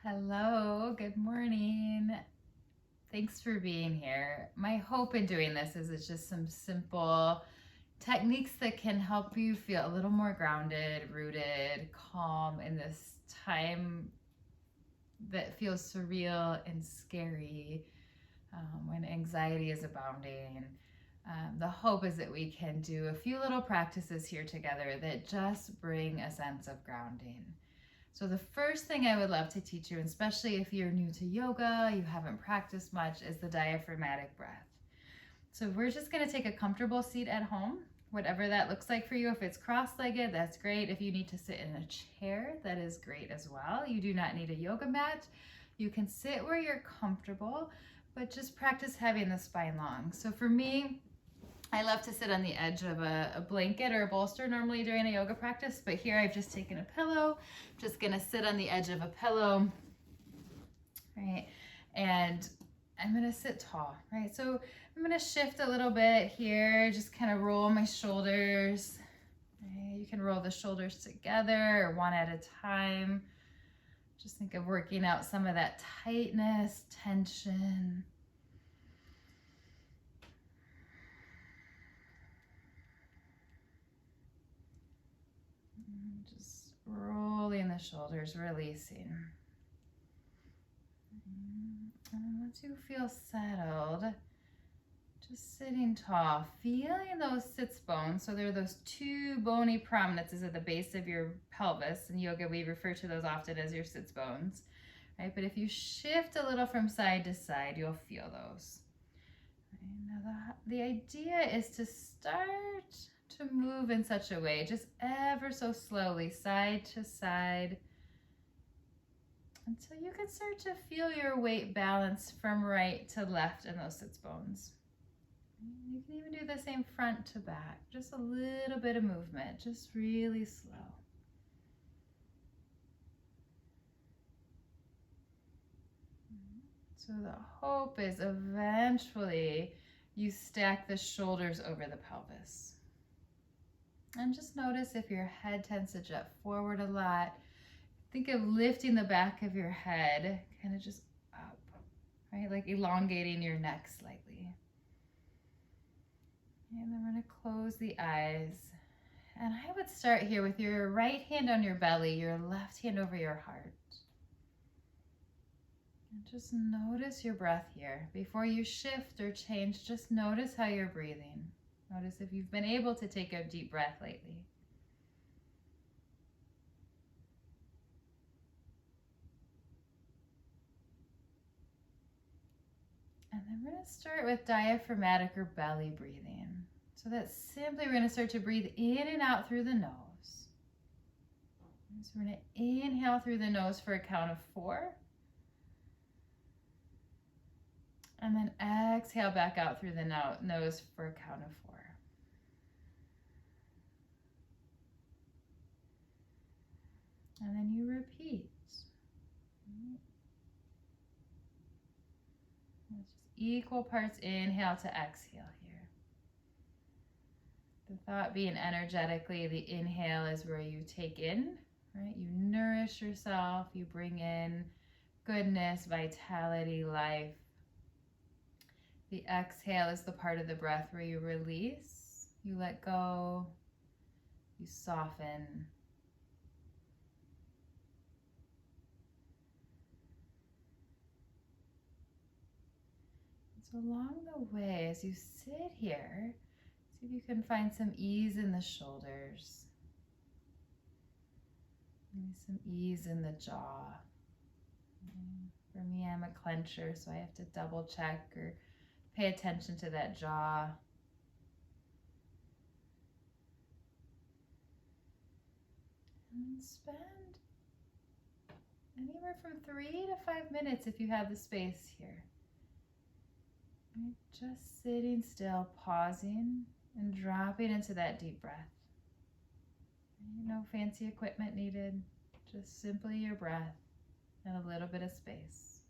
Hello, good morning. Thanks for being here. My hope in doing this is it's just some simple techniques that can help you feel a little more grounded, rooted, calm in this time that feels surreal and scary when anxiety is abounding. The hope is that we can do a few little practices here together that just bring a sense of grounding. So the first thing I would love to teach you, especially if you're new to yoga, you haven't practiced much, is the diaphragmatic breath. So we're just going to take a comfortable seat at home, whatever that looks like for you. If it's cross-legged, that's great. If you need to sit in a chair, that is great as well. You do not need a yoga mat. You can sit where you're comfortable, but just practice having the spine long. So for me, I love to sit on the edge of a blanket or a bolster normally during a yoga practice, but here I've just taken a pillow. I'm just gonna sit on the edge of a pillow, right? And I'm gonna sit tall, right? So I'm gonna shift a little bit here, just kind of roll my shoulders. Right? You can roll the shoulders together or one at a time. Just think of working out some of that tightness, tension. Just rolling the shoulders, releasing. And once you feel settled, just sitting tall, feeling those sits bones. So there are those two bony prominences at the base of your pelvis. In yoga, we refer to those often as your sits bones, right? But if you shift a little from side to side, you'll feel those. Right? Now the idea is to start to move in such a way, just ever so slowly, side to side, until you can start to feel your weight balance from right to left in those sits bones. You can even do the same front to back, just a little bit of movement, just really slow. So the hope is eventually you stack the shoulders over the pelvis. And just notice if your head tends to jut forward a lot. Think of lifting the back of your head, kind of just up, right? Like elongating your neck slightly. And then we're going to close the eyes. And I would start here with your right hand on your belly, your left hand over your heart. And just notice your breath here. Before you shift or change, just notice how you're breathing. Notice if you've been able to take a deep breath lately. And then we're going to start with diaphragmatic or belly breathing. So that's simply we're going to start to breathe in and out through the nose. So we're going to inhale through the nose for a count of 4. And then exhale back out through the nose for a count of 4. And then you repeat. It's just equal parts inhale to exhale here. The thought being energetically, the inhale is where you take in, right? You nourish yourself, you bring in goodness, vitality, life. The exhale is the part of the breath where you release, you let go, you soften. So along the way, as you sit here, see if you can find some ease in the shoulders. Maybe some ease in the jaw. For me, I'm a clencher, so I have to double check or pay attention to that jaw. And spend anywhere from 3 to 5 minutes if you have the space here. Right? Just sitting still, pausing, and dropping into that deep breath. No fancy equipment needed, just simply your breath and a little bit of space.